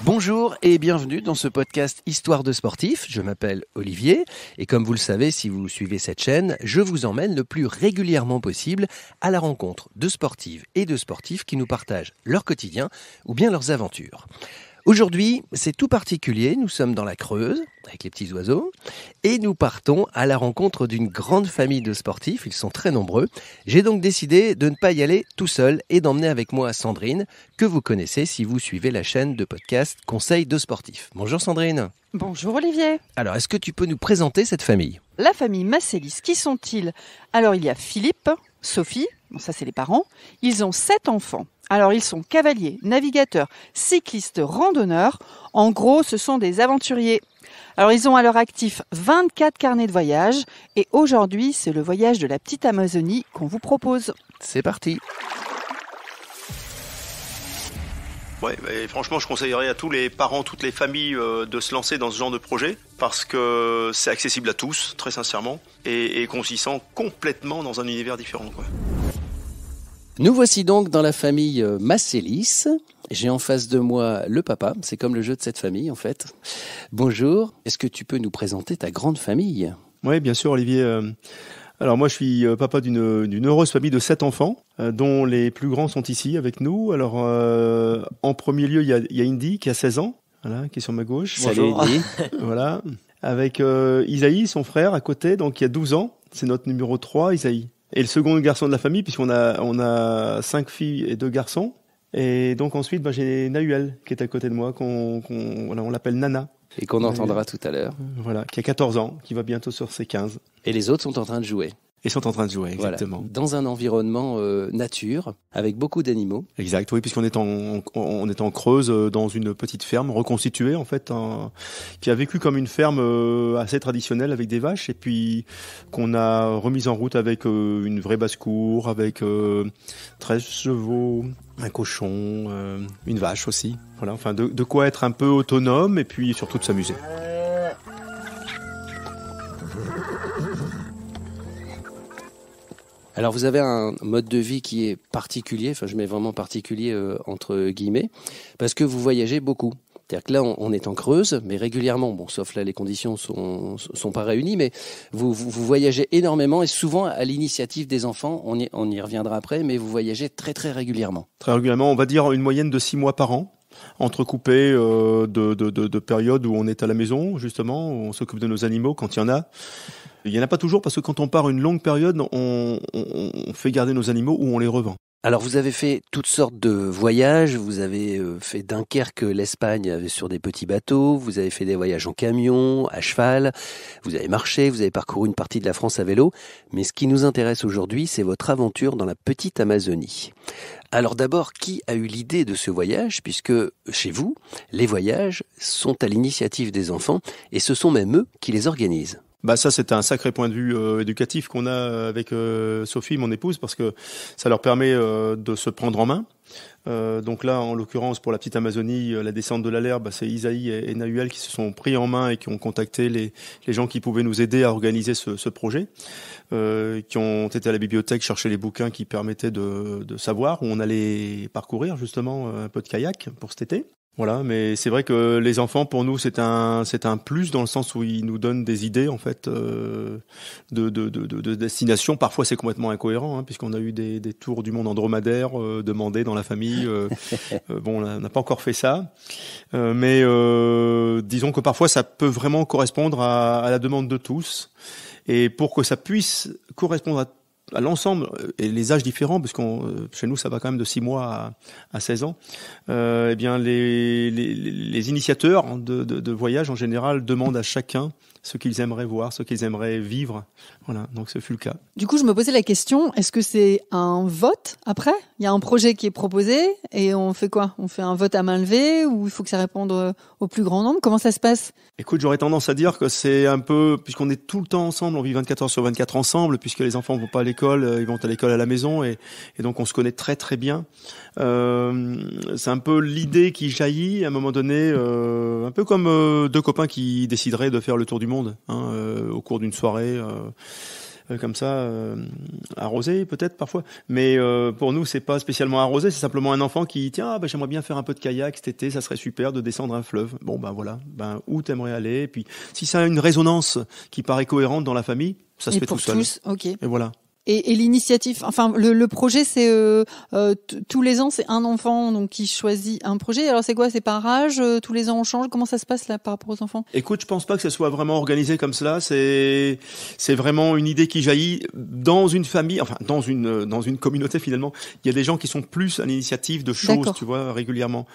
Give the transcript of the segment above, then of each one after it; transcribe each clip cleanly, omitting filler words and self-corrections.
Bonjour et bienvenue dans ce podcast Histoire de sportifs. Je m'appelle Olivier et comme vous le savez, si vous suivez cette chaîne, je vous emmène le plus régulièrement possible à la rencontre de sportives et de sportifs qui nous partagent leur quotidien ou bien leurs aventures. Aujourd'hui, c'est tout particulier, nous sommes dans la Creuse, avec les petits oiseaux, et nous partons à la rencontre d'une grande famille de sportifs, ils sont très nombreux. J'ai donc décidé de ne pas y aller tout seul et d'emmener avec moi Sandrine, que vous connaissez si vous suivez la chaîne de podcast Conseils de sportifs. Bonjour Sandrine. Bonjour Olivier. Alors, est-ce que tu peux nous présenter cette famille ? La famille Massélis, qui sont-ils ? Alors, il y a Philippe, Sophie, bon, ça c'est les parents, ils ont 7 enfants. Alors, ils sont cavaliers, navigateurs, cyclistes, randonneurs. En gros, ce sont des aventuriers. Alors, ils ont à leur actif 24 carnets de voyage. Et aujourd'hui, c'est le voyage de la petite Amazonie qu'on vous propose. C'est parti. Ouais, et franchement, je conseillerais à tous les parents, toutes les familles de se lancer dans ce genre de projet parce que c'est accessible à tous, très sincèrement, et qu'on s'y sent complètement dans un univers différent, quoi. Nous voici donc dans la famille Massélis. J'ai en face de moi le papa, c'est comme le jeu de cette famille en fait. Bonjour, est-ce que tu peux nous présenter ta grande famille ? Oui, bien sûr Olivier. Alors moi je suis papa d'une heureuse famille de 7 enfants, dont les plus grands sont ici avec nous. Alors en premier lieu il y a Indy qui a 16 ans, voilà, qui est sur ma gauche. Salut Indy. Voilà, avec Isaïe, son frère à côté, donc il y a 12 ans, c'est notre numéro 3, Isaïe. Et le second garçon de la famille, puisqu'on a 5 filles et 2 garçons. Et donc ensuite, j'ai Nahuel qui est à côté de moi, on l'appelle Nana. Et qu'on entendra tout à l'heure. Voilà, qui a 14 ans, qui va bientôt sur ses 15. Et les autres sont en train de jouer. Ils sont en train de jouer, exactement. Voilà, dans un environnement nature, avec beaucoup d'animaux. Exact, oui, puisqu'on est en Creuse, dans une petite ferme reconstituée, en fait, qui a vécu comme une ferme assez traditionnelle avec des vaches, et puis qu'on a remise en route avec une vraie basse-cour, avec 13 chevaux, un cochon, une vache aussi. Voilà, enfin, de quoi être un peu autonome, et puis surtout de s'amuser. Alors vous avez un mode de vie qui est particulier, enfin je mets vraiment particulier entre guillemets, parce que vous voyagez beaucoup. C'est-à-dire que là on est en Creuse, mais régulièrement, bon sauf là les conditions sont pas réunies, mais vous voyagez énormément et souvent à l'initiative des enfants, on y reviendra après, mais vous voyagez très très régulièrement. Très régulièrement, on va dire une moyenne de 6 mois par an. Entrecoupé de périodes où on est à la maison, justement, où on s'occupe de nos animaux quand il y en a. Il n'y en a pas toujours parce que quand on part une longue période, on fait garder nos animaux ou on les revend. Alors vous avez fait toutes sortes de voyages, vous avez fait Dunkerque, l'Espagne sur des petits bateaux, vous avez fait des voyages en camion, à cheval, vous avez marché, vous avez parcouru une partie de la France à vélo, mais ce qui nous intéresse aujourd'hui, c'est votre aventure dans la petite Amazonie. Alors d'abord, qui a eu l'idée de ce voyage, puisque chez vous, les voyages sont à l'initiative des enfants et ce sont même eux qui les organisent. Ça c'est un sacré point de vue éducatif qu'on a avec Sophie, mon épouse, parce que ça leur permet de se prendre en main. Donc là, en l'occurrence, pour la petite Amazonie, la descente de l'Alert, c'est Isaïe et Nahuel qui se sont pris en main et qui ont contacté les gens qui pouvaient nous aider à organiser ce projet, qui ont été à la bibliothèque chercher les bouquins qui permettaient de savoir où on allait parcourir justement un peu de kayak pour cet été. Voilà, mais c'est vrai que les enfants, pour nous, c'est un plus dans le sens où ils nous donnent des idées en fait de destination. Parfois, c'est complètement incohérent, puisqu'on a eu des tours du monde en dromadaire demandés dans la famille. Bon, on n'a pas encore fait ça, mais disons que parfois, ça peut vraiment correspondre à la demande de tous. Et pour que ça puisse correspondre à l'ensemble, et les âges différents, parce chez nous ça va quand même de 6 mois à 16 ans, eh bien les initiateurs de voyage en général demandent à chacun ce qu'ils aimeraient voir, ce qu'ils aimeraient vivre. Voilà, donc ce fut le cas. Du coup, je me posais la question, est-ce que c'est un vote après ? Il y a un projet qui est proposé et on fait quoi ? On fait un vote à main levée ou il faut que ça réponde au plus grand nombre ? Comment ça se passe ? Écoute, j'aurais tendance à dire que c'est un peu, puisqu'on est tout le temps ensemble, on vit 24 heures sur 24 ensemble, puisque les enfants vont pas à l'école, ils vont à l'école à la maison et donc on se connaît très très bien. C'est un peu l'idée qui jaillit à un moment donné, un peu comme deux copains qui décideraient de faire le tour du monde au cours d'une soirée. comme ça, arrosé peut-être parfois. Mais pour nous, c'est pas spécialement arrosé, c'est simplement un enfant qui tiens, j'aimerais bien faire un peu de kayak cet été, ça serait super de descendre un fleuve. Bon voilà, où t'aimerais aller? Et puis si ça a une résonance qui paraît cohérente dans la famille, ça se fait tout seul. Tous, ok. Et voilà. Et l'initiative, enfin le projet, c'est tous les ans, c'est un enfant donc qui choisit un projet. Alors c'est quoi? C'est par âge? Tous les ans on change? Comment ça se passe là par rapport aux enfants? Écoute, je pense pas que ce soit vraiment organisé comme cela. C'est vraiment une idée qui jaillit dans une famille, enfin dans une communauté finalement. Il y a des gens qui sont plus à l'initiative de choses, D'accord. tu vois, régulièrement.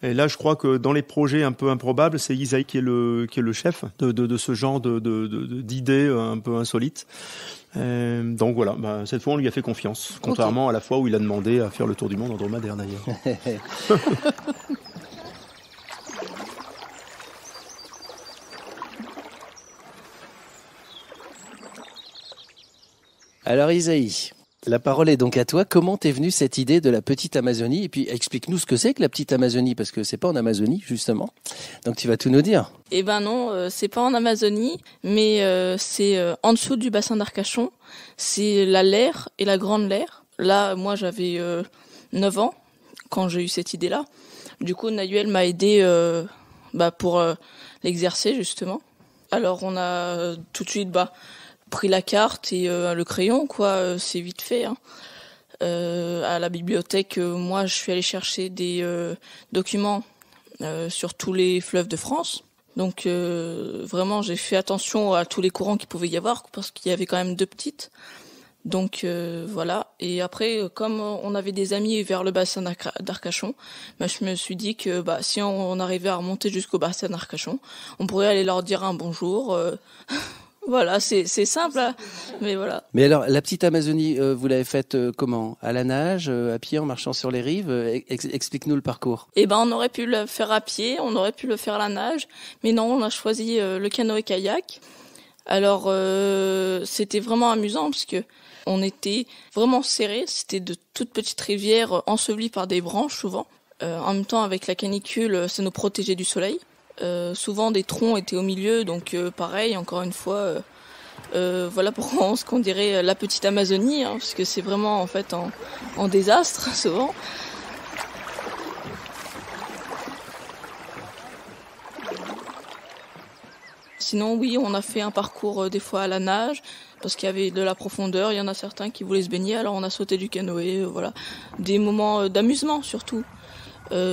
Et là, je crois que dans les projets un peu improbables, c'est Isaïe qui est le chef de ce genre d'idées un peu insolites. Donc voilà, cette fois on lui a fait confiance, contrairement à la fois où il a demandé à faire le tour du monde en dromadaire d'ailleurs. Alors Isaïe, la parole est donc à toi. Comment t'es venue cette idée de la petite Amazonie? Et puis explique-nous ce que c'est que la petite Amazonie, parce que c'est pas en Amazonie justement. Donc tu vas tout nous dire. Eh ben non, c'est pas en Amazonie, mais c'est en dessous du bassin d'Arcachon. C'est la Leyre et la Grande Leyre. Là, moi, j'avais 9 ans quand j'ai eu cette idée-là. Du coup, Nahuel m'a aidé pour l'exercer, justement. Alors, on a tout de suite pris la carte et le crayon, quoi. C'est vite fait. Hein. À la bibliothèque, moi, je suis allée chercher des documents sur tous les fleuves de France. Donc vraiment, j'ai fait attention à tous les courants qu'il pouvait y avoir parce qu'il y avait quand même 2 petites. Donc voilà. Et après, comme on avait des amis vers le bassin d'Arcachon, je me suis dit que si on arrivait à remonter jusqu'au bassin d'Arcachon, on pourrait aller leur dire un bonjour. Voilà, c'est simple, hein, mais voilà. Mais alors, la petite Amazonie, vous l'avez faite comment? À la nage, à pied, en marchant sur les rives? Explique-nous le parcours. Eh ben, on aurait pu le faire à pied, on aurait pu le faire à la nage, mais non, on a choisi le canoë-kayak. Alors, c'était vraiment amusant parce que on était vraiment serrés. C'était de toutes petites rivières ensevelies par des branches souvent. En même temps, avec la canicule, ça nous protégeait du soleil. Souvent des troncs étaient au milieu, donc pareil, encore une fois, voilà pourquoi qu'on dirait la petite Amazonie, hein, parce que c'est vraiment en fait en désastre souvent. Sinon oui, on a fait un parcours des fois à la nage, parce qu'il y avait de la profondeur, il y en a certains qui voulaient se baigner, alors on a sauté du canoë, voilà. Des moments d'amusement surtout.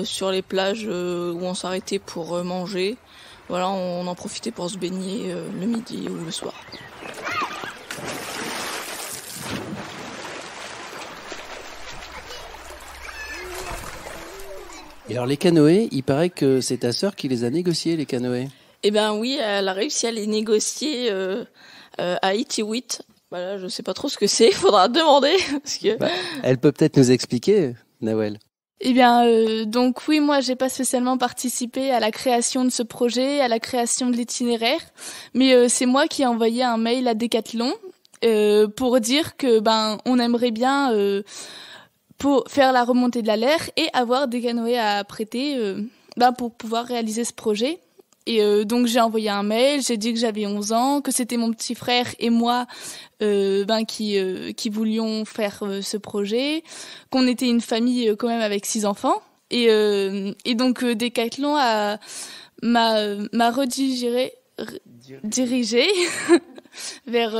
Sur les plages où on s'arrêtait pour manger. Voilà, on en profitait pour se baigner le midi ou le soir. Et alors les canoës, il paraît que c'est ta sœur qui les a négociés, les canoës. Eh ben oui, elle a réussi à les négocier à Itiwit. Là, je sais pas trop ce que c'est, il faudra demander. Parce que... Elle peut peut-être nous expliquer, Nahuel. Eh bien, donc oui, moi, j'ai pas spécialement participé à la création de ce projet, à la création de l'itinéraire, mais c'est moi qui ai envoyé un mail à Decathlon pour dire que on aimerait bien pour faire la remontée de la Leyre et avoir des canoës à prêter pour pouvoir réaliser ce projet. Et donc j'ai envoyé un mail, j'ai dit que j'avais 11 ans, que c'était mon petit frère et moi qui voulions faire ce projet, qu'on était une famille quand même avec 6 enfants. Et donc Decathlon m'a redirigé vers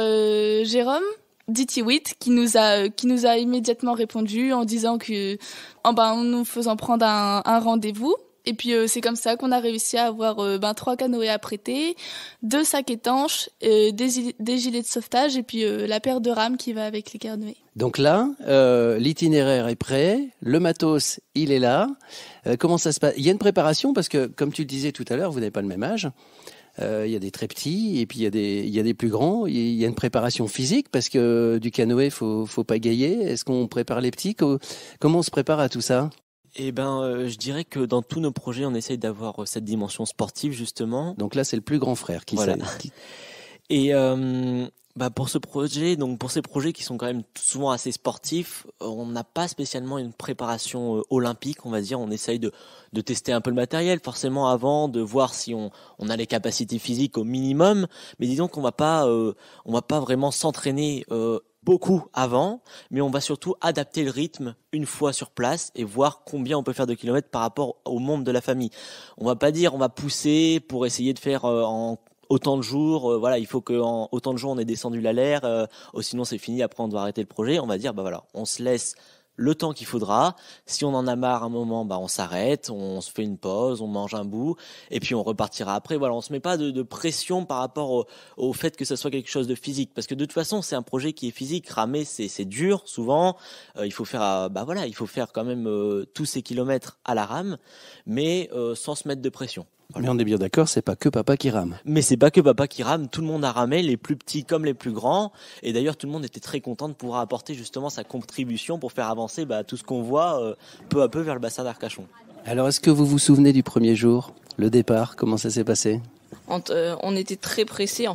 Jérôme d'Itiwit qui nous a immédiatement répondu en disant que en nous faisant prendre un rendez-vous. Et puis c'est comme ça qu'on a réussi à avoir 3 canoës à prêter, 2 sacs étanches, des gilets de sauvetage et puis la paire de rames qui va avec les canoës. Donc là, l'itinéraire est prêt, le matos, il est là. Comment ça se passe? Il y a une préparation parce que, comme tu le disais tout à l'heure, vous n'avez pas le même âge. Il y a des très petits et puis il y a des plus grands. Il y a une préparation physique parce que du canoë, faut pagayer. Est-ce qu'on prépare les petits? Comment on se prépare à tout ça? Je dirais que dans tous nos projets, on essaye d'avoir cette dimension sportive justement. Donc là, c'est le plus grand frère qui voilà. sait. Et Pour ce projet, donc pour ces projets qui sont quand même souvent assez sportifs, on n'a pas spécialement une préparation olympique, on va dire. On essaye de tester un peu le matériel, forcément avant, de voir si on a les capacités physiques au minimum. Mais disons qu'on va pas vraiment s'entraîner beaucoup avant, mais on va surtout adapter le rythme une fois sur place et voir combien on peut faire de kilomètres par rapport aux membres de la famille. On va pas dire on va pousser pour essayer de faire en autant de jours, il faut qu'en autant de jours on ait descendu l'alaire, sinon c'est fini, après on doit arrêter le projet. On va dire on se laisse le temps qu'il faudra. Si on en a marre un moment, on s'arrête, on se fait une pause, on mange un bout, et puis on repartira après. On se met pas de pression par rapport au fait que ça soit quelque chose de physique, parce que de toute façon c'est un projet qui est physique. Ramer c'est dur souvent. Il faut faire il faut faire quand même tous ces kilomètres à la rame, mais sans se mettre de pression. Mais on est bien d'accord, c'est pas que papa qui rame. Mais c'est pas que papa qui rame, tout le monde a ramé, les plus petits comme les plus grands. Et d'ailleurs, tout le monde était très content de pouvoir apporter justement sa contribution pour faire avancer tout ce qu'on voit peu à peu vers le bassin d'Arcachon. Alors, est-ce que vous vous souvenez du premier jour, le départ, comment ça s'est passé ? On était très pressés.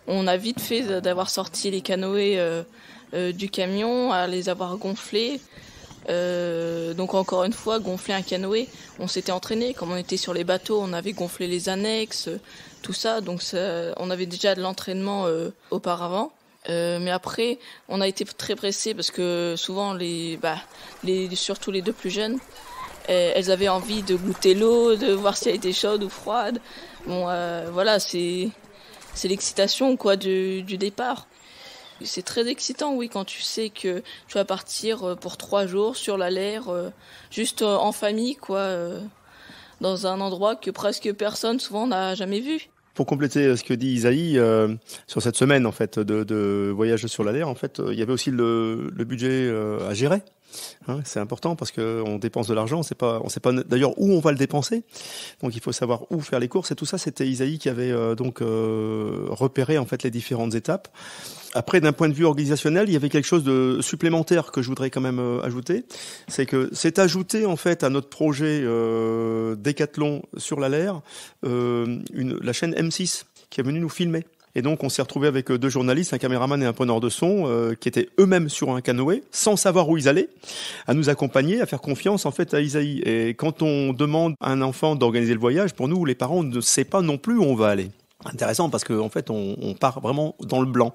On a vite fait d'avoir sorti les canoës du camion, à les avoir gonflés. Donc encore une fois, gonfler un canoë, on s'était entraîné, comme on était sur les bateaux, on avait gonflé les annexes, tout ça, donc on avait déjà de l'entraînement auparavant. Mais après, on a été très pressés parce que souvent surtout les deux plus jeunes, elles avaient envie de goûter l'eau, de voir si elle était chaude ou froide. C'est l'excitation du départ. C'est très excitant, oui, quand tu sais que tu vas partir pour 3 jours sur l'alaire, juste en famille, dans un endroit que presque personne souvent n'a jamais vu. Pour compléter ce que dit Isaïe, sur cette semaine en fait de voyage sur l'alaire, en fait, il y avait aussi le budget à gérer. C'est important parce que on dépense de l'argent, on sait pas d'ailleurs où on va le dépenser. Donc il faut savoir où faire les courses et tout ça. C'était Isaïe qui avait repéré en fait les différentes étapes. Après, d'un point de vue organisationnel, il y avait quelque chose de supplémentaire que je voudrais quand même ajouter. C'est que c'est ajouté en fait à notre projet Décathlon sur l'alaire la chaîne M6 qui est venue nous filmer. Et donc, on s'est retrouvé avec 2 journalistes, un caméraman et un preneur de son, qui étaient eux-mêmes sur un canoë, sans savoir où ils allaient, à nous accompagner, à faire confiance en fait à Isaïe. Et quand on demande à un enfant d'organiser le voyage, pour nous, les parents, on ne sait pas non plus où on va aller. Intéressant parce qu'en fait, on part vraiment dans le blanc.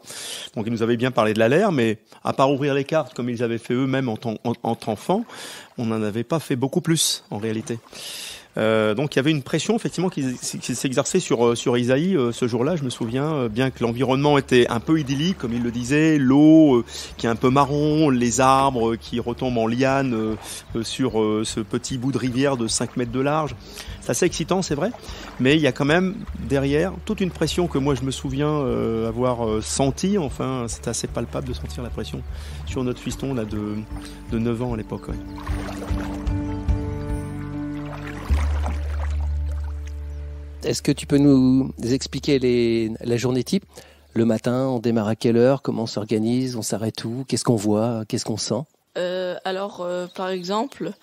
Donc, ils nous avaient bien parlé de l'alaire, mais à part ouvrir les cartes comme ils avaient fait eux-mêmes en tant qu'enfants, on n'en avait pas fait beaucoup plus en réalité. Donc il y avait une pression effectivement qui s'exerçait sur Isaïe ce jour-là. Je me souviens bien que l'environnement était un peu idyllique, comme il le disait, l'eau qui est un peu marron, les arbres qui retombent en liane sur ce petit bout de rivière de 5 mètres de large. C'est assez excitant, c'est vrai, mais il y a quand même derrière toute une pression que moi je me souviens avoir senti. Enfin, c'était assez palpable de sentir la pression sur notre fiston là de 9 ans à l'époque. Ouais. Est-ce que tu peux nous expliquer la journée type ? Le matin, on démarre à quelle heure ? Comment on s'organise ? On s'arrête où ? Qu'est-ce qu'on voit ? Qu'est-ce qu'on sent ? Par exemple,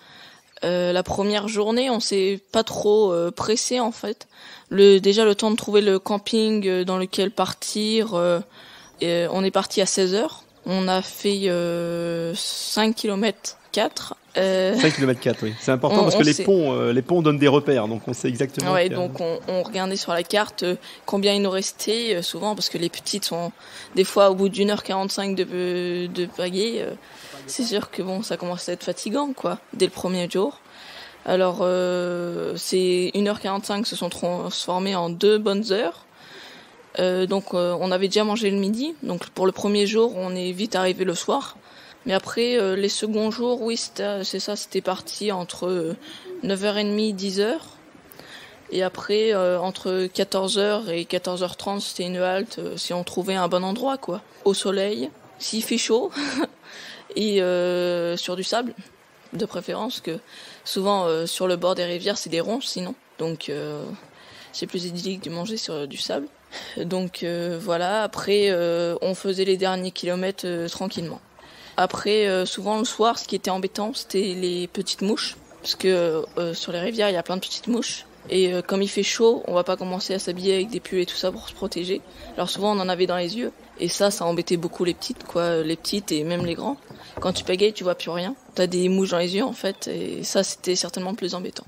la première journée, on s'est pas trop pressé en fait. Déjà le temps de trouver le camping dans lequel partir. On est parti à 16h. On a fait 5 km 4. 5 km 4, oui. C'est important parce que les ponts donnent des repères, donc on sait exactement. Ouais, donc on regardait sur la carte combien il nous restait, souvent parce que les petites sont des fois au bout d'1h45 de pagaie. C'est sûr que ça commence à être fatigant, dès le premier jour. Alors, ces 1h45 se sont transformés en 2 bonnes heures. Donc, on avait déjà mangé le midi. Donc, pour le premier jour, on est vite arrivé le soir. Mais après, les seconds jours, oui, c'était parti entre 9h30, 10h. Et après, entre 14h et 14h30, c'était une halte si on trouvait un bon endroit, au soleil, s'il fait chaud, et sur du sable, de préférence, que souvent, sur le bord des rivières, c'est des ronces, sinon. Donc, c'est plus idyllique de manger sur du sable. Donc, voilà, après, on faisait les derniers kilomètres tranquillement. Après, souvent le soir, ce qui était embêtant, c'était les petites mouches. Parce que sur les rivières, il y a plein de petites mouches. Et comme il fait chaud, on va pas commencer à s'habiller avec des pulls et tout ça pour se protéger. Alors souvent on en avait dans les yeux. Et ça embêtait beaucoup les petites et même les grands. Quand tu pagayes, tu vois plus rien. T'as des mouches dans les yeux en fait, et ça c'était certainement plus embêtant.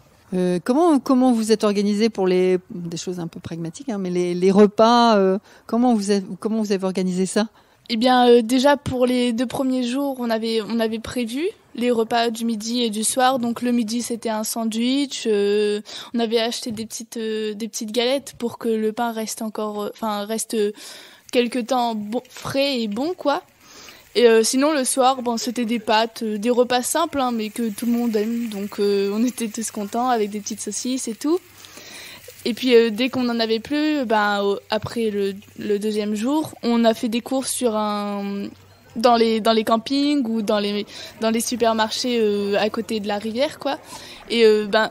Comment vous êtes organisé pour des choses un peu pragmatiques, hein, mais les repas, comment vous avez organisé ça? Eh bien, déjà pour les 2 premiers jours, on avait prévu les repas du midi et du soir. Donc le midi c'était un sandwich. On avait acheté des petites galettes pour que le pain reste quelque temps frais et bon quoi. Et sinon le soir, c'était des pâtes, des repas simples, hein, mais que tout le monde aime. Donc on était tous contents avec des petites saucisses et tout. Et puis dès qu'on en avait plus, après le deuxième jour, on a fait des courses dans les campings ou dans les supermarchés à côté de la rivière quoi. Et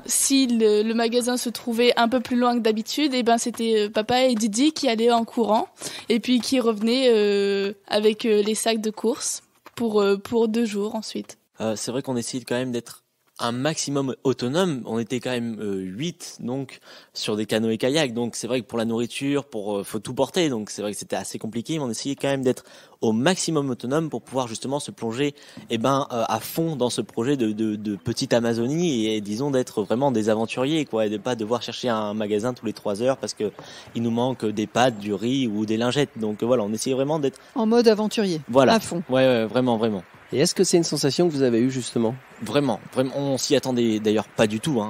si le magasin se trouvait un peu plus loin que d'habitude, et c'était papa et Didi qui allaient en courant et puis qui revenaient avec les sacs de courses pour 2 jours ensuite. C'est vrai qu'on essayait quand même d'être un maximum autonome. On était quand même 8 donc sur des canoës kayaks, donc c'est vrai que pour la nourriture, faut tout porter, donc c'est vrai que c'était assez compliqué, mais on essayait quand même d'être au maximum autonome pour pouvoir justement se plonger à fond dans ce projet de petite Amazonie et disons d'être vraiment des aventuriers quoi, et de pas devoir chercher un magasin tous les 3 heures parce que il nous manque des pâtes, du riz ou des lingettes. Donc voilà, on essayait vraiment d'être en mode aventurier. Voilà. À fond. Ouais, vraiment. Et est-ce que c'est une sensation que vous avez eue justement ? Vraiment, on s'y attendait d'ailleurs pas du tout.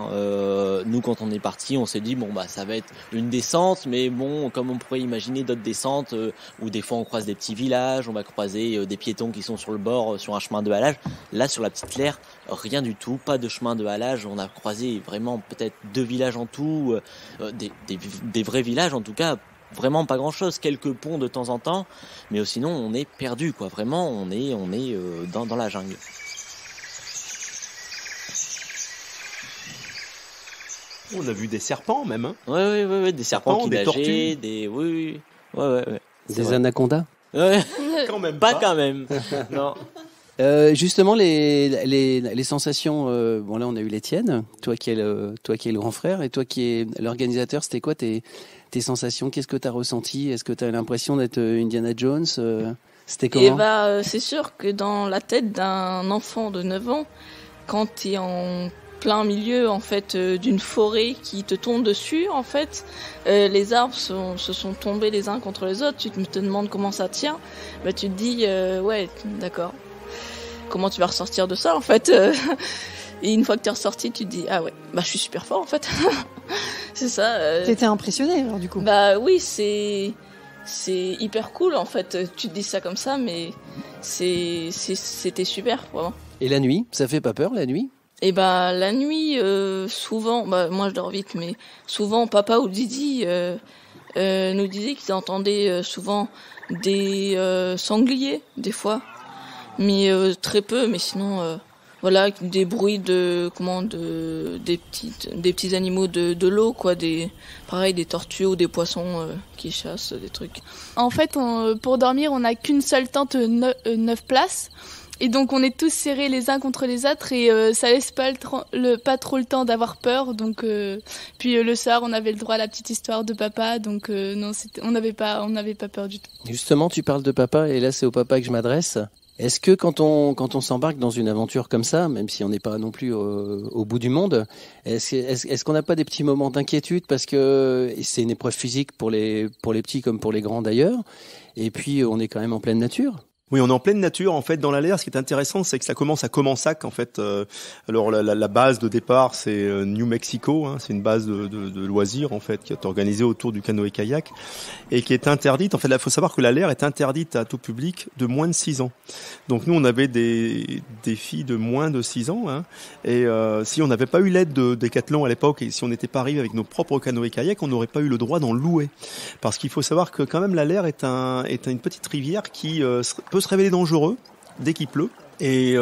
Nous, quand on est parti, on s'est dit ça va être une descente, mais comme on pourrait imaginer d'autres descentes où des fois on croise des petits villages, on va croiser des piétons qui sont sur le bord, sur un chemin de halage. Là, sur la petite Claire, rien du tout, pas de chemin de halage. On a croisé vraiment peut-être 2 villages en tout, des vrais villages en tout cas. Vraiment pas grand-chose, quelques ponts de temps en temps, mais sinon on est perdu quoi. Vraiment, on est dans la jungle. On a vu des serpents même. Hein. Ouais, des serpents qui nageaient, tortues. Des anacondas. Ouais. Quand même pas quand même. Non. Justement, les sensations. Là, on a eu les tiennes. Toi qui es le grand frère et toi qui es l'organisateur, c'était quoi tes sensations? Qu'est-ce que tu as ressenti? Est-ce que tu as l'impression d'être Indiana Jones? C'était comment? C'est sûr que dans la tête d'un enfant de 9 ans, quand tu es en plein milieu en fait d'une forêt qui te tombe dessus en fait, les arbres se sont tombés les uns contre les autres, tu te demandes comment ça tient, tu te dis ouais d'accord, comment tu vas ressortir de ça en fait. Et une fois que tu es ressorti, tu te dis ah ouais, je suis super fort en fait. C'est ça. T'étais impressionné alors du coup? Oui, c'est hyper cool en fait. Tu te dis ça comme ça, mais c'était super vraiment. Et la nuit, ça fait pas peur la nuit? Et la nuit, souvent, moi je dors vite, mais souvent papa ou Didi nous disaient qu'ils entendaient souvent des sangliers des fois, mais très peu, mais sinon. Voilà, des bruits des petits animaux de l'eau, quoi, des tortues ou des poissons qui chassent, des trucs. En fait, pour dormir, on n'a qu'une seule tente 9 places. Et donc, on est tous serrés les uns contre les autres et ça laisse pas trop le temps d'avoir peur. Donc, puis le soir, on avait le droit à la petite histoire de papa. Donc, non, on n'avait pas peur du tout. Justement, tu parles de papa et là, c'est au papa que je m'adresse. Est-ce que quand on s'embarque dans une aventure comme ça, même si on n'est pas non plus au bout du monde, est-ce qu'on n'a pas des petits moments d'inquiétude parce que c'est une épreuve physique pour les petits comme pour les grands d'ailleurs, et puis on est quand même en pleine nature? Oui, on est en pleine nature en fait dans l'Alaire. Ce qui est intéressant, c'est que ça commence à Comensac en fait. Alors la base de départ, c'est New Mexico. C'est une base de loisirs en fait qui est organisée autour du canoë-kayak et qui est interdite. En fait, il faut savoir que l'Alaire est interdite à tout public de moins de 6 ans. Donc nous, on avait des filles de moins de 6 ans. Et si on n'avait pas eu l'aide de Decathlon à l'époque et si on n'était pas arrivé avec nos propres canoës-kayak, on n'aurait pas eu le droit d'en louer. Parce qu'il faut savoir que quand même l'Alaire est une petite rivière qui peut se révéler dangereux dès qu'il pleut. Et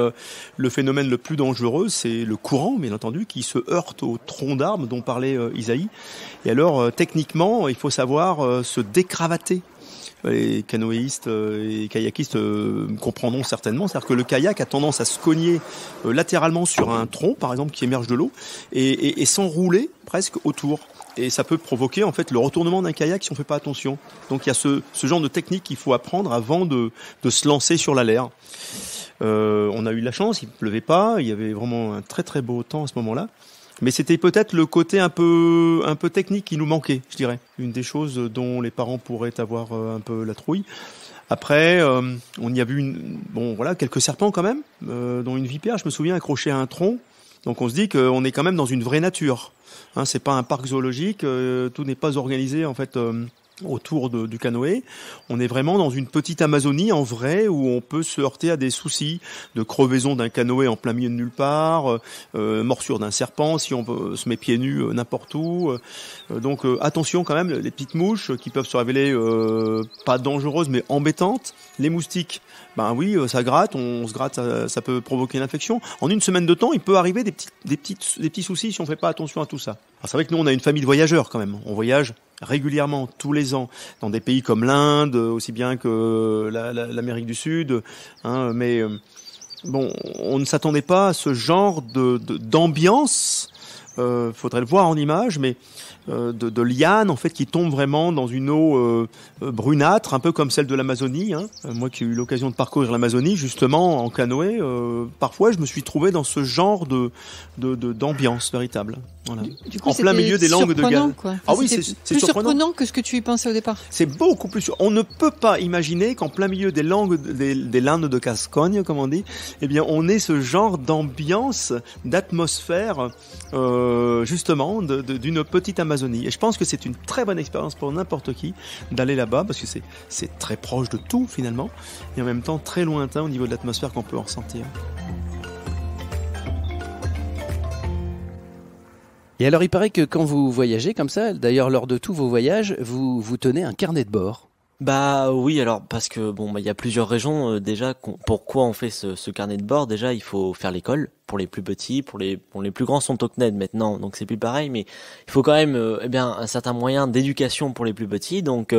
le phénomène le plus dangereux, c'est le courant, bien entendu, qui se heurte au tronc d'arbre dont parlait Isaïe. Et alors, techniquement, il faut savoir se décravater les canoïstes et kayakistes comprendront certainement. C'est-à-dire que le kayak a tendance à se cogner latéralement sur un tronc, par exemple, qui émerge de l'eau, et s'enrouler presque autour. Et ça peut provoquer en fait le retournement d'un kayak si on ne fait pas attention. Donc il y a ce genre de technique qu'il faut apprendre avant de se lancer sur l'alert. On a eu de la chance, il ne pleuvait pas, il y avait vraiment un très très beau temps à ce moment-là. Mais c'était peut-être le côté un peu technique qui nous manquait, je dirais. Une des choses dont les parents pourraient avoir un peu la trouille. Après, on y a vu quelques serpents quand même, dont une vipère, je me souviens, accrochée à un tronc. Donc on se dit qu'on est quand même dans une vraie nature. Hein, c'est pas un parc zoologique, tout n'est pas organisé en fait autour du canoë. On est vraiment dans une petite Amazonie en vrai où on peut se heurter à des soucis de crevaison d'un canoë en plein milieu de nulle part, morsure d'un serpent si on se met pieds nus n'importe où. Donc attention quand même, les petites mouches qui peuvent se révéler pas dangereuses mais embêtantes. Les moustiques, ben oui, ça gratte, on se gratte, ça peut provoquer une infection. En une semaine de temps, il peut arriver des petits soucis si on fait pas attention à tout ça. Alors, c'est vrai que nous on a une famille de voyageurs quand même. On voyage régulièrement, tous les ans, dans des pays comme l'Inde, aussi bien que l'Amérique du Sud, hein, mais bon, on ne s'attendait pas à ce genre d'ambiance. Faudrait le voir en image, mais de lianes en fait qui tombent vraiment dans une eau brunâtre, un peu comme celle de l'Amazonie. Hein. Moi qui ai eu l'occasion de parcourir l'Amazonie justement en canoë, parfois je me suis trouvé dans ce genre d'ambiance véritable. Voilà. Du coup, en plein milieu des langues de gaz. Quoi. Enfin, ah oui, c'est c'est plus surprenant que ce que tu y pensais au départ. C'est beaucoup plus. On ne peut pas imaginer qu'en plein milieu des landes de Gascogne, comme on dit, eh bien, on ait ce genre d'ambiance, d'atmosphère, justement, d'une petite Amazonie. Et je pense que c'est une très bonne expérience pour n'importe qui d'aller là-bas, parce que c'est très proche de tout finalement, et en même temps très lointain au niveau de l'atmosphère qu'on peut en ressentir. Et alors, il paraît que quand vous voyagez comme ça, d'ailleurs lors de tous vos voyages, vous tenez un carnet de bord. Bah oui, alors parce que il y a plusieurs raisons déjà. Pourquoi on fait ce carnet de bord? Déjà, il faut faire l'école pour les plus petits, pour les plus grands sont au CNED maintenant, donc c'est plus pareil, mais il faut quand même un certain moyen d'éducation pour les plus petits. Donc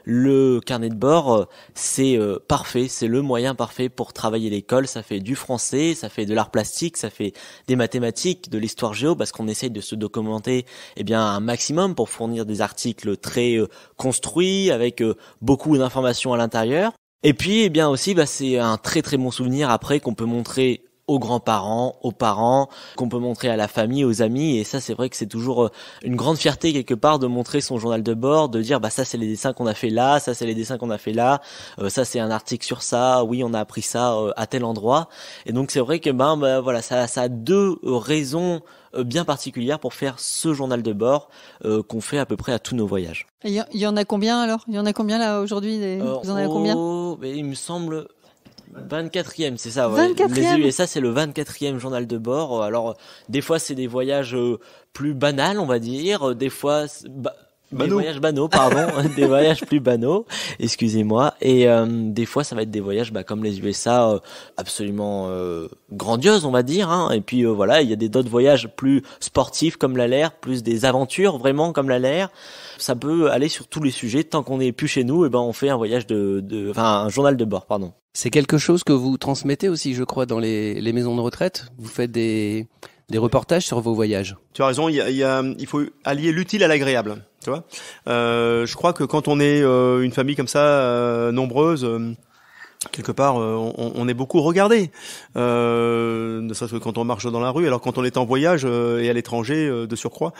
le carnet de bord, c'est parfait, c'est le moyen parfait pour travailler l'école. Ça fait du français, ça fait de l'art plastique, ça fait des mathématiques, de l'histoire géo, parce qu'on essaye de se documenter un maximum pour fournir des articles très construits avec beaucoup d'informations à l'intérieur. Et puis aussi c'est un très très bon souvenir après qu'on peut montrer aux grands-parents, aux parents, qu'on peut montrer à la famille, aux amis, et ça c'est vrai que c'est toujours une grande fierté quelque part de montrer son journal de bord, de dire ça c'est les dessins qu'on a fait là, ça c'est les dessins qu'on a fait là, ça c'est un article sur ça, oui on a appris ça à tel endroit, et donc c'est vrai que ça a deux raisons bien particulières pour faire ce journal de bord qu'on fait à peu près à tous nos voyages. Il y en a combien alors? Il y en a combien là aujourd'hui? Vous en avez combien? Il me semble 24e, c'est ça, 24e. Et ça, c'est le 24e journal de bord. Alors, des fois, c'est des voyages plus banals, on va dire. Des fois, des voyages banaux, pardon. Des voyages plus banaux, excusez-moi. Et des fois, ça va être des voyages comme les USA, absolument grandioses, on va dire. Hein. Et puis, il y a d'autres voyages plus sportifs comme l'ALER, plus des aventures vraiment comme l'ALER. Ça peut aller sur tous les sujets. Tant qu'on n'est plus chez nous, on fait un voyage un journal de bord, pardon. C'est quelque chose que vous transmettez aussi, je crois, dans les maisons de retraite. Vous faites des reportages sur vos voyages. Tu as raison, il faut allier l'utile à l'agréable. Tu vois, je crois que quand on est une famille comme ça, nombreuse, quelque part, on est beaucoup regardé. Ne serait-ce que quand on marche dans la rue. Alors quand on est en voyage et à l'étranger, de surcroît,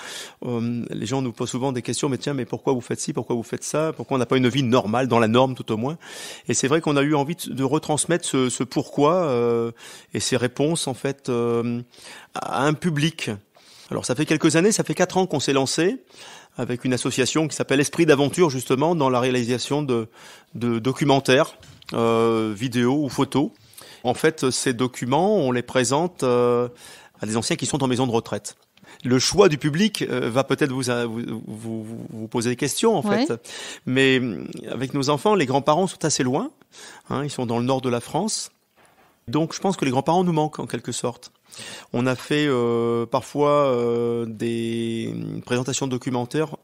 les gens nous posent souvent des questions. Mais pourquoi vous faites ci, pourquoi vous faites ça, pourquoi on n'a pas une vie normale, dans la norme tout au moins. Et c'est vrai qu'on a eu envie de retransmettre ce pourquoi et ces réponses en fait à un public. Alors ça fait quelques années, ça fait 4 ans qu'on s'est lancé avec une association qui s'appelle Esprit d'aventure justement dans la réalisation de documentaires. Vidéos ou photos. En fait, ces documents, on les présente à des anciens qui sont en maison de retraite. Le choix du public va peut-être vous poser des questions en fait. Mais avec nos enfants, les grands-parents sont assez loin. Hein, ils sont dans le nord de la France. Donc je pense que les grands-parents nous manquent en quelque sorte. On a fait parfois des présentations de documentaires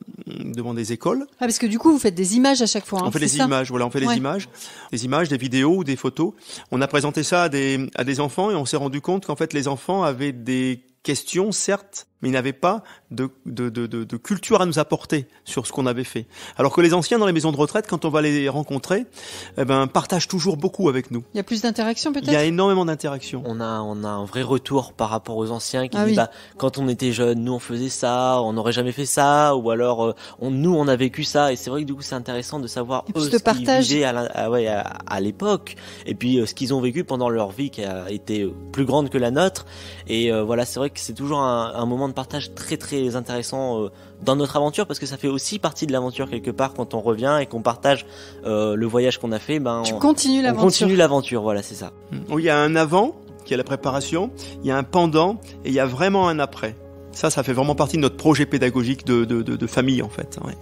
des écoles. Ah, parce que du coup, vous faites des images à chaque fois. On fait des images, voilà, on fait des images, des vidéos ou des photos. On a présenté ça à des enfants et on s'est rendu compte qu'en fait, les enfants avaient des questions, certes, mais ils n'avaient pas de culture à nous apporter sur ce qu'on avait fait. Alors que les anciens dans les maisons de retraite, quand on va les rencontrer, partagent toujours beaucoup avec nous. Il y a plus d'interaction peut-être ? Il y a énormément d'interaction. On a un vrai retour par rapport aux anciens qui disent quand on était jeune, nous on faisait ça, on n'aurait jamais fait ça, ou alors nous on a vécu ça. Et c'est vrai que du coup c'est intéressant de savoir eux, ce qu'ils vivaient à l'époque, et puis ce qu'ils ont vécu pendant leur vie qui a été plus grande que la nôtre. Et voilà, c'est vrai que c'est toujours un moment de partage très très intéressant dans notre aventure, parce que ça fait aussi partie de l'aventure quelque part quand on revient et qu'on partage le voyage qu'on a fait. Tu continues l'aventure. On continue l'aventure, voilà, c'est ça. Il y a un avant qui est la préparation, il y a un pendant et il y a vraiment un après. Ça fait vraiment partie de notre projet pédagogique de famille en fait. Ouais.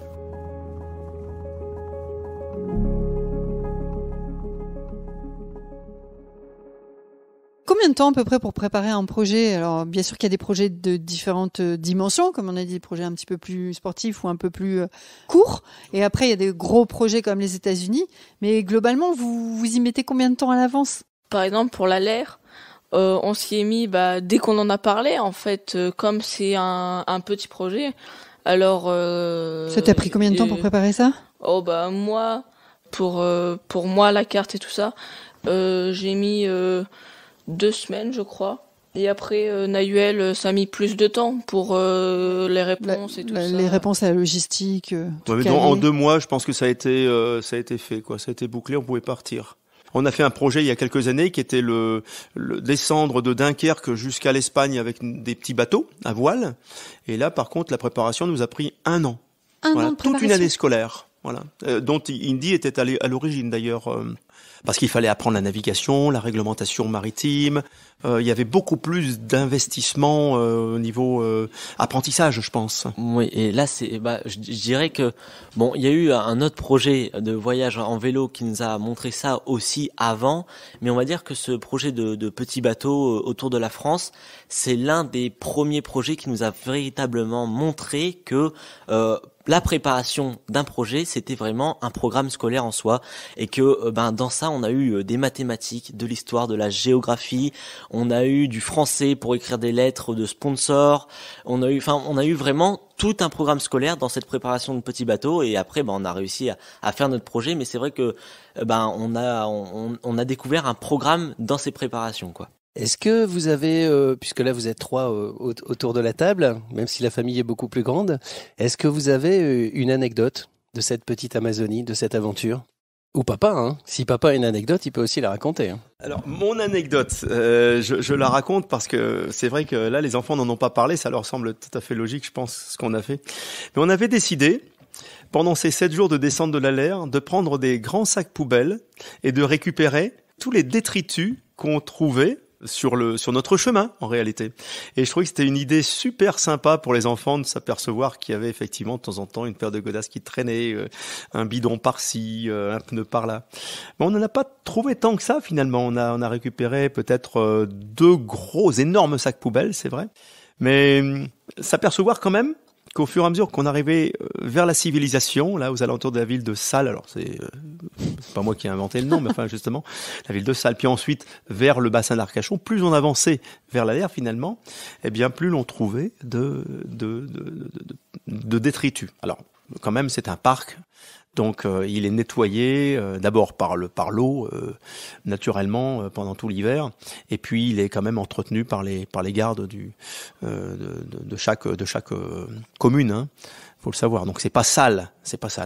Combien de temps à peu près pour préparer un projet ? Alors bien sûr qu'il y a des projets de différentes dimensions, comme on a dit, des projets un petit peu plus sportifs ou un peu plus courts. Et après il y a des gros projets comme les États-Unis. Mais globalement, vous y mettez combien de temps à l'avance ? Par exemple pour la LER, on s'y est mis dès qu'on en a parlé. En fait, comme c'est un petit projet, alors. Ça t'a pris combien de temps pour préparer ça ? Moi, pour moi la carte et tout ça, j'ai mis 2 semaines, je crois. Et après, Nahuel, ça a mis plus de temps pour les réponses et tout ça. Les réponses à la logistique. En 2 mois, je pense que ça a été fait, quoi. Ça a été bouclé, on pouvait partir. On a fait un projet il y a quelques années qui était le descendre de Dunkerque jusqu'à l'Espagne avec des petits bateaux à voile. Et là, par contre, la préparation nous a pris 1 an. Un an de préparation. Toute une année scolaire. Voilà. Dont Indy était à l'origine d'ailleurs. Parce qu'il fallait apprendre la navigation, la réglementation maritime. Il y avait beaucoup plus d'investissement au niveau apprentissage, je pense. Oui, et là je dirais que il y a eu un autre projet de voyage en vélo qui nous a montré ça aussi avant, mais on va dire que ce projet de petits bateaux autour de la France, c'est l'un des premiers projets qui nous a véritablement montré que la préparation d'un projet, c'était vraiment un programme scolaire en soi, et que dans ça, on a eu des mathématiques, de l'histoire, de la géographie, on a eu du français pour écrire des lettres de sponsors, on a eu vraiment tout un programme scolaire dans cette préparation de petits bateaux, et après on a réussi à faire notre projet, mais c'est vrai que on a découvert un programme dans ces préparations, quoi. Est-ce que vous avez, puisque là vous êtes 3 autour de la table, même si la famille est beaucoup plus grande, est-ce que vous avez une anecdote de cette petite Amazonie, de cette aventure ? Ou papa, hein. Si papa a une anecdote, il peut aussi la raconter. Hein. Alors, mon anecdote, je la raconte parce que c'est vrai que là, les enfants n'en ont pas parlé, ça leur semble tout à fait logique, je pense, ce qu'on a fait. Mais on avait décidé, pendant ces 7 jours de descente de la LER, de prendre des grands sacs poubelles et de récupérer tous les détritus qu'on trouvait sur notre chemin, en réalité. Et je trouvais que c'était une idée super sympa pour les enfants de s'apercevoir qu'il y avait effectivement de temps en temps une paire de godasses qui traînait, un bidon par-ci, un pneu par-là. Mais on n'en a pas trouvé tant que ça, finalement. On a récupéré peut-être 2 gros, énormes sacs poubelles, c'est vrai. Mais s'apercevoir quand même qu'au fur et à mesure qu'on arrivait vers la civilisation, là, aux alentours de la ville de Salles, alors c'est pas moi qui ai inventé le nom, mais enfin justement, la ville de Salles, puis ensuite vers le bassin d'Arcachon, plus on avançait vers la LER finalement, eh bien plus l'on trouvait de détritus. Alors quand même, c'est un parc. Donc il est nettoyé d'abord par l'eau naturellement pendant tout l'hiver, et puis il est quand même entretenu par les gardes de chaque commune, hein, faut le savoir. Donc c'est pas sale,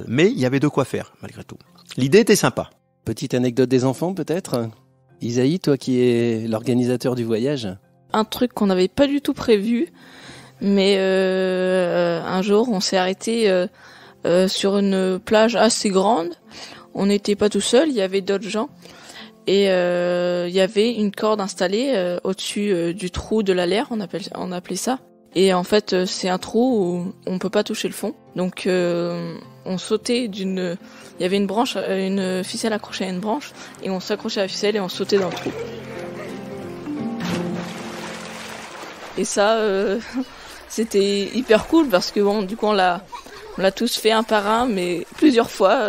mais il y avait de quoi faire malgré tout. L'idée était sympa. Petite anecdote des enfants peut-être. Isaïe, toi qui es l'organisateur du voyage. Un truc qu'on n'avait pas du tout prévu, mais un jour on s'est arrêté sur une plage assez grande. On n'était pas tout seul, il y avait d'autres gens. Et il y avait une corde installée au-dessus du trou de la LER, on appelait ça. Et en fait, c'est un trou où on peut pas toucher le fond. Donc on sautait il y avait une branche, une ficelle accrochée à une branche, et on s'accrochait à la ficelle et on sautait dans le trou. Et ça, c'était hyper cool parce que bon, du coup on On l'a tous fait un par un, mais plusieurs fois.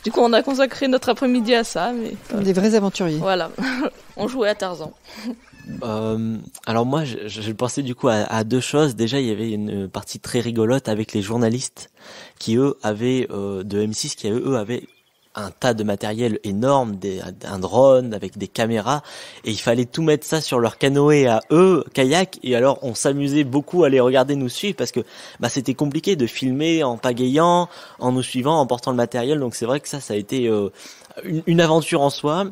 Du coup, on a consacré notre après-midi à ça. Mais Des vrais aventuriers. voilà, on jouait à Tarzan. Alors moi, je pensais du coup à deux choses. Déjà, il y avait une partie très rigolote avec les journalistes qui eux avaient de M6 qui eux avaient un tas de matériel énorme, un drone avec des caméras, et il fallait tout mettre ça sur leur canoë à eux, kayak, et alors on s'amusait beaucoup à les regarder nous suivre parce que c'était compliqué de filmer en pagayant, en nous suivant, en portant le matériel, donc c'est vrai que ça a été une aventure en soi.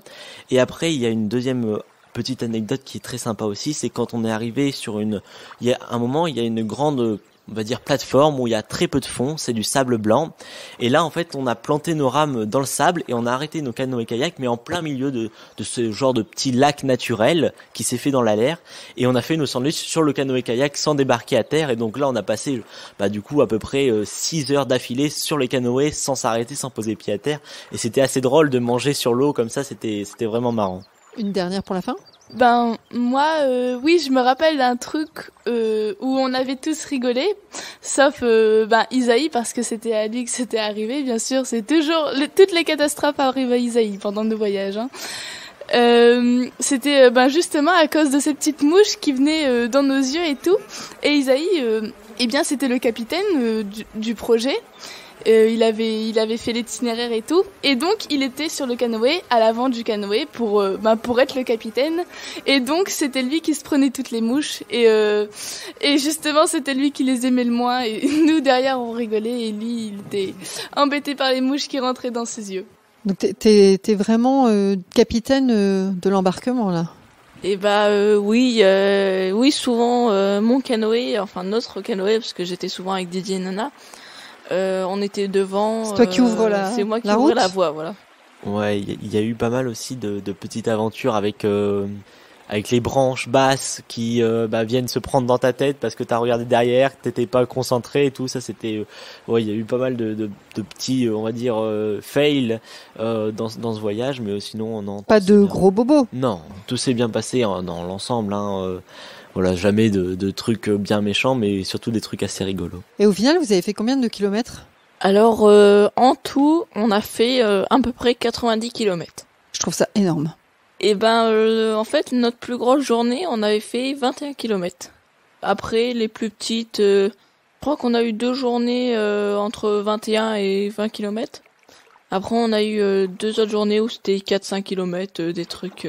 Et après, il y a une deuxième petite anecdote qui est très sympa aussi, c'est quand on est arrivé il y a un moment, il y a une grande, on va dire, plateforme où il y a très peu de fond, c'est du sable blanc. Et là, en fait, on a planté nos rames dans le sable et on a arrêté nos canoës et kayaks, mais en plein milieu de ce genre de petit lac naturel qui s'est fait dans l'air. Et on a fait nos sandwichs sur le canoë kayak sans débarquer à terre. Et donc là, on a passé, du coup, à peu près 6 heures d'affilée sur les canoës sans s'arrêter, sans poser pied à terre. Et c'était assez drôle de manger sur l'eau comme ça, c'était vraiment marrant. Une dernière pour la fin ? Moi, oui, je me rappelle d'un truc où on avait tous rigolé, sauf Isaïe, parce que c'était à lui que c'était arrivé, bien sûr. C'est toujours toutes les catastrophes arrivent à Isaïe pendant nos voyages. Hein. C'était justement à cause de ces petites mouches qui venaient dans nos yeux et tout. Et Isaïe, c'était le capitaine du projet. Il avait fait l'itinéraire et tout, et donc il était sur le canoë, à l'avant du canoë pour être le capitaine, et donc c'était lui qui se prenait toutes les mouches, et justement c'était lui qui les aimait le moins, et nous derrière on rigolait, et lui il était embêté par les mouches qui rentraient dans ses yeux. Donc t'es vraiment capitaine de l'embarquement là. Et oui, souvent mon canoë, enfin notre canoë, parce que j'étais souvent avec Didier et Nana. On était devant. C'est toi qui ouvre c'est moi qui ouvre la voie, voilà. Ouais, il y a eu pas mal aussi de petites aventures avec les branches basses qui viennent se prendre dans ta tête parce que t'as regardé derrière, que t'étais pas concentré et tout. Ça, c'était il y a eu pas mal de petits, on va dire, fails dans ce voyage, mais sinon non. Pas de gros bobos. Non, tout s'est bien passé dans l'ensemble. Voilà, jamais de trucs bien méchants, mais surtout des trucs assez rigolos. Et au final, vous avez fait combien de kilomètres ? Alors, en tout, on a fait à peu près 90 kilomètres. Je trouve ça énorme. Et en fait, notre plus grosse journée, on avait fait 21 kilomètres. Après, les plus petites, je crois qu'on a eu 2 journées entre 21 et 20 kilomètres. Après, on a eu 2 autres journées où c'était 4-5 kilomètres, des trucs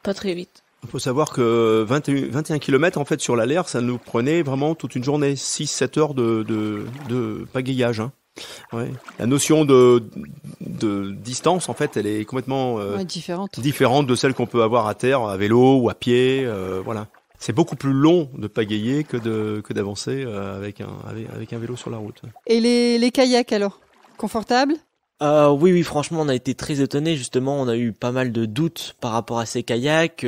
pas très vite. Il faut savoir que 21 km en fait sur l'air, ça nous prenait vraiment toute une journée, 6-7 heures de pagayage. Hein. Ouais. La notion de distance, en fait, elle est complètement différente de celle qu'on peut avoir à terre, à vélo ou à pied. Voilà. C'est beaucoup plus long de pagayer que d'avancer avec un vélo sur la route. Et les kayaks alors ? Confortables ? Oui, franchement, on a été très étonnés. Justement, on a eu pas mal de doutes par rapport à ces kayaks.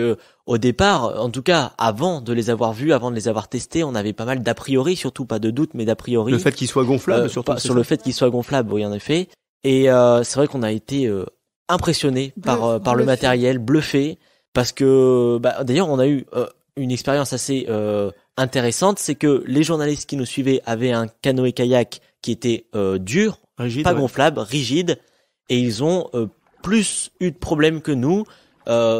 Au départ, en tout cas, avant de les avoir vus, avant de les avoir testés, on avait pas mal d'a priori, surtout pas de doutes, mais d'a priori. Le fait qu'ils soient gonflables, surtout. Sur le fait qu'ils soient gonflables, oui, en effet. Et c'est vrai qu'on a été impressionnés par le matériel, bluffés, parce que d'ailleurs, on a eu une expérience assez intéressante, c'est que les journalistes qui nous suivaient avaient un canoë-kayak qui était dur, rigide, pas gonflable, rigide, et ils ont plus eu de problèmes que nous,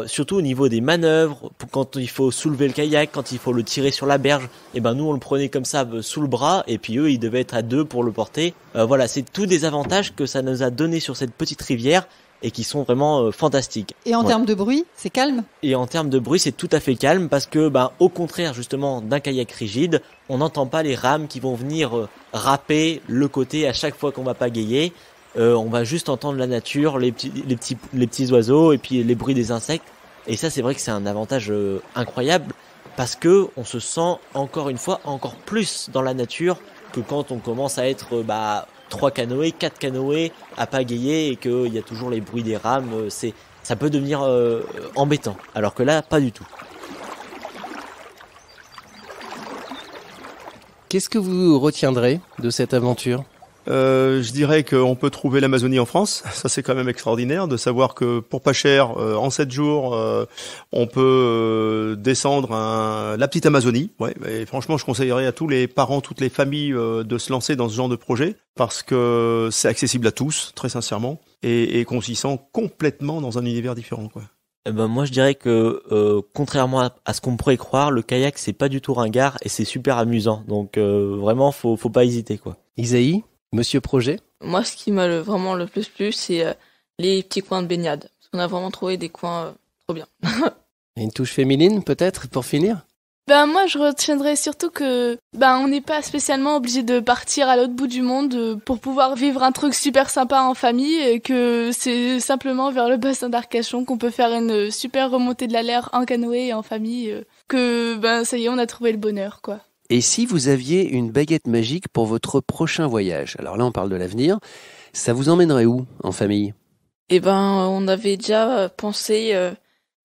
surtout au niveau des manœuvres, quand il faut soulever le kayak, quand il faut le tirer sur la berge, et nous on le prenait comme ça sous le bras, et puis eux ils devaient être à 2 pour le porter. Voilà, c'est tous des avantages que ça nous a donné sur cette petite rivière et qui sont vraiment fantastiques. Et en termes de bruit, c'est calme ? Et en termes de bruit, c'est tout à fait calme parce que, au contraire justement d'un kayak rigide, on n'entend pas les rames qui vont venir râper le côté à chaque fois qu'on va pagayer. On va juste entendre la nature, les petits oiseaux et puis les bruits des insectes. Et ça, c'est vrai que c'est un avantage incroyable parce que on se sent encore une fois encore plus dans la nature que quand on commence à être 3 canoës, 4 canoës à pagayer et qu'il y a toujours les bruits des rames. Ça peut devenir embêtant. Alors que là, pas du tout. Qu'est-ce que vous retiendrez de cette aventure ? Je dirais qu'on peut trouver l'Amazonie en France. Ça, c'est quand même extraordinaire de savoir que pour pas cher, en 7 jours, on peut descendre la petite Amazonie. Ouais, et franchement, je conseillerais à tous les parents, toutes les familles de se lancer dans ce genre de projet parce que c'est accessible à tous, très sincèrement, et qu'on s'y sent complètement dans un univers différent, quoi. Eh ben moi je dirais que contrairement à ce qu'on pourrait croire, le kayak c'est pas du tout ringard et c'est super amusant. Donc vraiment faut pas hésiter quoi. Isaïe, monsieur projet? Moi, ce qui m'a vraiment le plus plu, c'est les petits coins de baignade. Parce qu'on a vraiment trouvé des coins trop bien. Et une touche féminine peut-être pour finir? Ben moi je retiendrai surtout que on n'est pas spécialement obligé de partir à l'autre bout du monde pour pouvoir vivre un truc super sympa en famille et que c'est simplement vers le bassin d'Arcachon qu'on peut faire une super remontée de la Leyre en canoë et en famille que ça y est on a trouvé le bonheur quoi. Et si vous aviez une baguette magique pour votre prochain voyage? Alors là on parle de l'avenir, ça vous emmènerait où en famille? On avait déjà pensé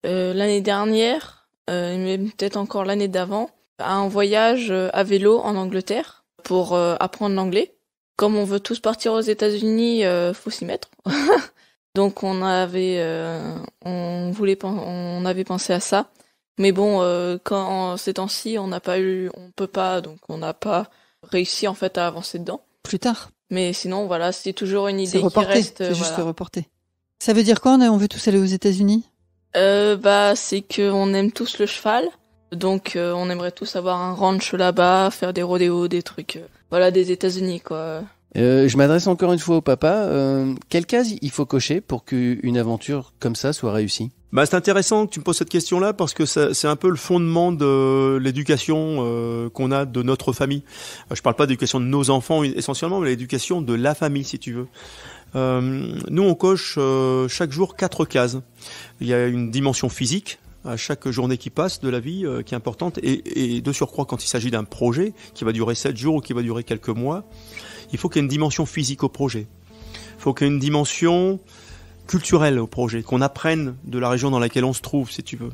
l'année dernière, mais peut-être encore l'année d'avant, à un voyage à vélo en Angleterre pour apprendre l'anglais. Comme on veut tous partir aux États-Unis, faut s'y mettre. Donc on avait pensé à ça. Mais bon, quand ces temps-ci, on peut pas, donc on n'a pas réussi en fait à avancer dedans. Plus tard. Mais sinon, voilà, c'est toujours une idée C'est reporté, qui reste. c'est juste reporté. Ça veut dire quoi, on veut tous aller aux États-Unis? C'est que on aime tous le cheval, donc on aimerait tous avoir un ranch là-bas, faire des rodéos, des trucs, des États-Unis quoi. Je m'adresse encore une fois au papa. Quelle case il faut cocher pour qu'une aventure comme ça soit réussie? C'est intéressant que tu me poses cette question-là parce que c'est un peu le fondement de l'éducation qu'on a de notre famille. Je parle pas d'éducation de nos enfants essentiellement, mais l'éducation de la famille, si tu veux. Nous, on coche chaque jour 4 cases. Il y a une dimension physique à chaque journée qui passe de la vie qui est importante et de surcroît quand il s'agit d'un projet qui va durer 7 jours ou qui va durer quelques mois, il faut qu'il y ait une dimension physique au projet. Il faut qu'il y ait une dimension culturelle au projet, qu'on apprenne de la région dans laquelle on se trouve, si tu veux.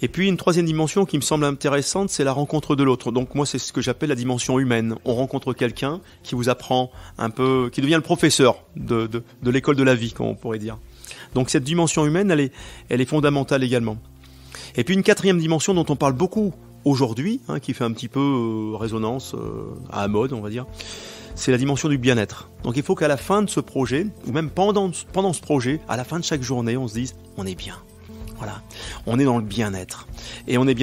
Et puis une troisième dimension qui me semble intéressante, c'est la rencontre de l'autre. Donc moi, c'est ce que j'appelle la dimension humaine. On rencontre quelqu'un qui vous apprend un peu, qui devient le professeur de l'école de la vie, comme on pourrait dire. Donc cette dimension humaine, elle est fondamentale également. Et puis une quatrième dimension dont on parle beaucoup aujourd'hui, qui fait un petit peu résonance à la mode, on va dire, c'est la dimension du bien-être. Donc il faut qu'à la fin de ce projet, ou même pendant ce projet, à la fin de chaque journée, on se dise, on est bien. Voilà, on est dans le bien-être. Et on est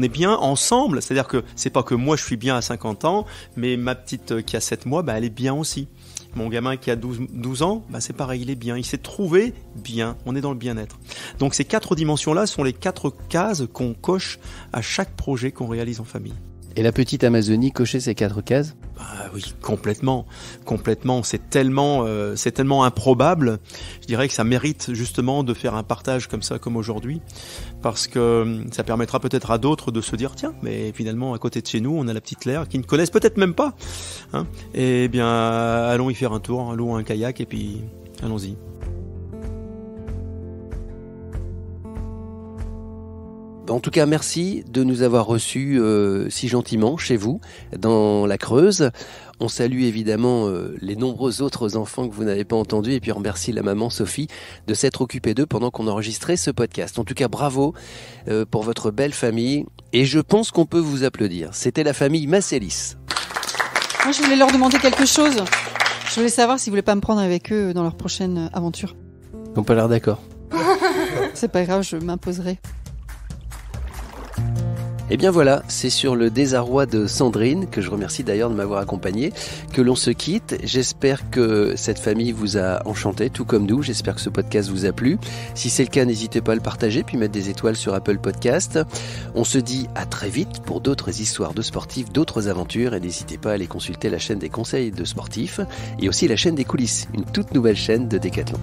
bien ensemble, c'est-à-dire que c'est pas que moi je suis bien à 50 ans, mais ma petite qui a 7 mois, elle est bien aussi. Mon gamin qui a 12 ans, c'est pareil, il est bien, il s'est trouvé bien, on est dans le bien-être. Donc ces 4 dimensions-là sont les 4 cases qu'on coche à chaque projet qu'on réalise en famille. Et la petite Amazonie cocher ces 4 cases? Oui, complètement. C'est tellement improbable. Je dirais que ça mérite justement de faire un partage comme ça, comme aujourd'hui, parce que ça permettra peut-être à d'autres de se dire tiens, mais finalement à côté de chez nous, on a la petite Leyre qui ne connaissent peut-être même pas. Eh bien, allons y faire un tour, louons un kayak et puis allons-y. En tout cas, merci de nous avoir reçus si gentiment chez vous, dans la Creuse. On salue évidemment les nombreux autres enfants que vous n'avez pas entendus et puis on remercie la maman Sophie de s'être occupée d'eux pendant qu'on enregistrait ce podcast. En tout cas, bravo pour votre belle famille et je pense qu'on peut vous applaudir. C'était la famille Massélis. Moi, je voulais leur demander quelque chose. Je voulais savoir s'ils voulaient pas me prendre avec eux dans leur prochaine aventure. Ils n'ont pas l'air d'accord. C'est pas grave, je m'imposerai. Et bien voilà, c'est sur le désarroi de Sandrine, que je remercie d'ailleurs de m'avoir accompagné, que l'on se quitte. J'espère que cette famille vous a enchanté, tout comme nous. J'espère que ce podcast vous a plu. Si c'est le cas, n'hésitez pas à le partager, puis mettre des étoiles sur Apple Podcast. On se dit à très vite pour d'autres histoires de sportifs, d'autres aventures, et n'hésitez pas à aller consulter la chaîne des conseils de sportifs, et aussi la chaîne des coulisses, une toute nouvelle chaîne de Décathlon.